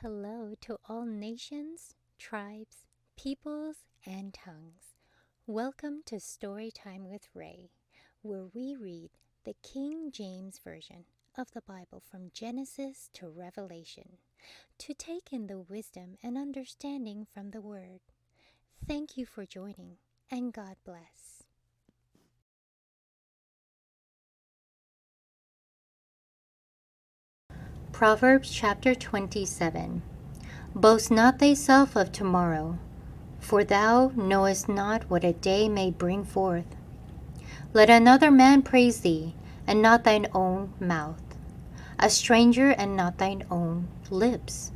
Hello to all nations, tribes, peoples, and tongues. Welcome to Storytime with Rae, where we read the King James Version of the Bible from Genesis to Revelation to take in the wisdom and understanding from the Word. Thank you for joining, and God bless. Proverbs Chapter 27. Boast not thyself of tomorrow, for thou knowest not what a day may bring forth. Let another man praise thee, and not thine own mouth, a stranger, and not thine own lips.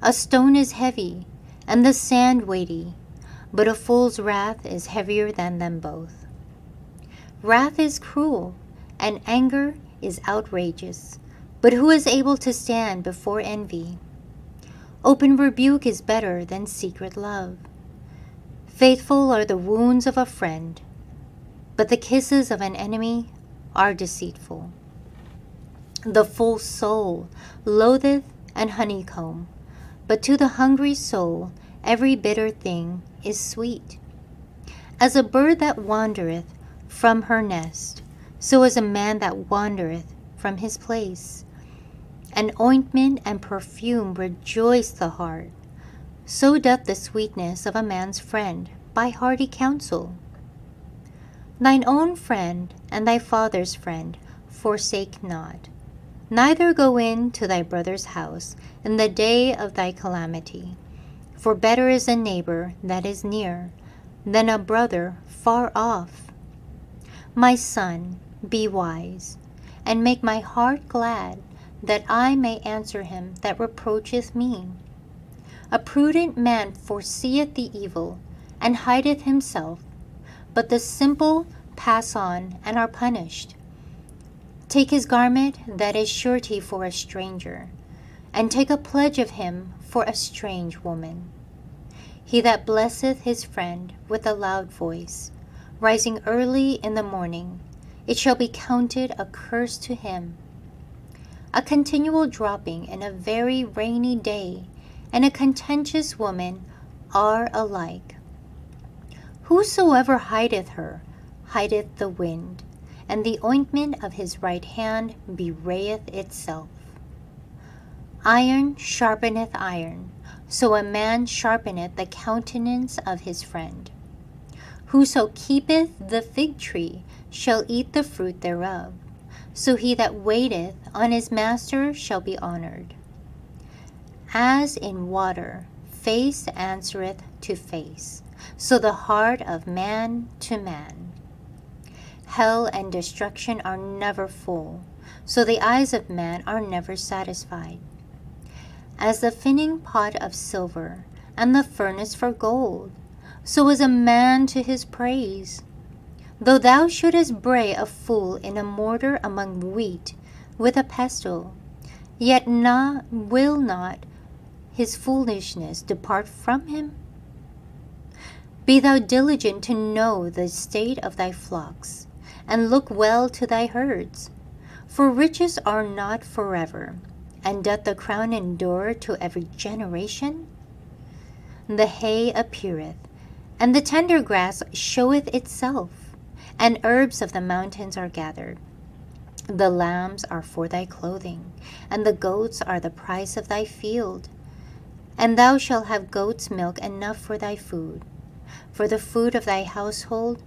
A stone is heavy, and the sand weighty, but a fool's wrath is heavier than them both. Wrath is cruel, and anger is outrageous, but who is able to stand before envy? Open rebuke is better than secret love. Faithful are the wounds of a friend, but the kisses of an enemy are deceitful. The full soul loatheth an honeycomb, but to the hungry soul every bitter thing is sweet. As a bird that wandereth from her nest, so is a man that wandereth from his place. An ointment and perfume rejoice the heart, so doth the sweetness of a man's friend by hearty counsel. Thine own friend and thy father's friend forsake not, neither go in to thy brother's house in the day of thy calamity. For better is a neighbor that is near than a brother far off. My son, be wise, and make my heart glad, that I may answer him that reproacheth me. A prudent man foreseeth the evil, and hideth himself, but the simple pass on and are punished. Take his garment that is surety for a stranger, and take a pledge of him for a strange woman. He that blesseth his friend with a loud voice, rising early in the morning, it shall be counted a curse to him. A continual dropping in a very rainy day, and a contentious woman are alike. Whosoever hideth her, hideth the wind, and the ointment of his right hand bewrayeth itself. Iron sharpeneth iron, so a man sharpeneth the countenance of his friend. Whoso keepeth the fig tree shall eat the fruit thereof, so he that waiteth on his master shall be honored. As in water face answereth to face, so the heart of man to man. Hell and destruction are never full, so the eyes of man are never satisfied. As the finning pot of silver, and the furnace for gold, so is a man to his praise. Though thou shouldest bray a fool in a mortar among wheat with a pestle, yet will not his foolishness depart from him? Be thou diligent to know the state of thy flocks, and look well to thy herds. For riches are not forever, and doth the crown endure to every generation? The hay appeareth, and the tender grass showeth itself, and herbs of the mountains are gathered. The lambs are for thy clothing, and the goats are the price of thy field. And thou shalt have goat's milk enough for thy food, for the food of thy household,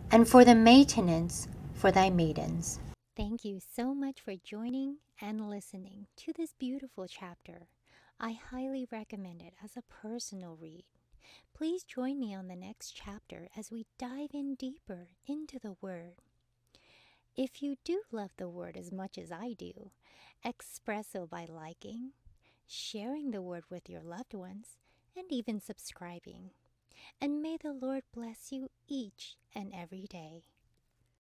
and for the maintenance for thy maidens. Thank you so much for joining and listening to this beautiful chapter. I highly recommend it as a personal read. Please join me on the next chapter as we dive in deeper into the Word. If you do love the Word as much as I do, express so by liking, sharing the Word with your loved ones, and even subscribing. And may the Lord bless you each and every day.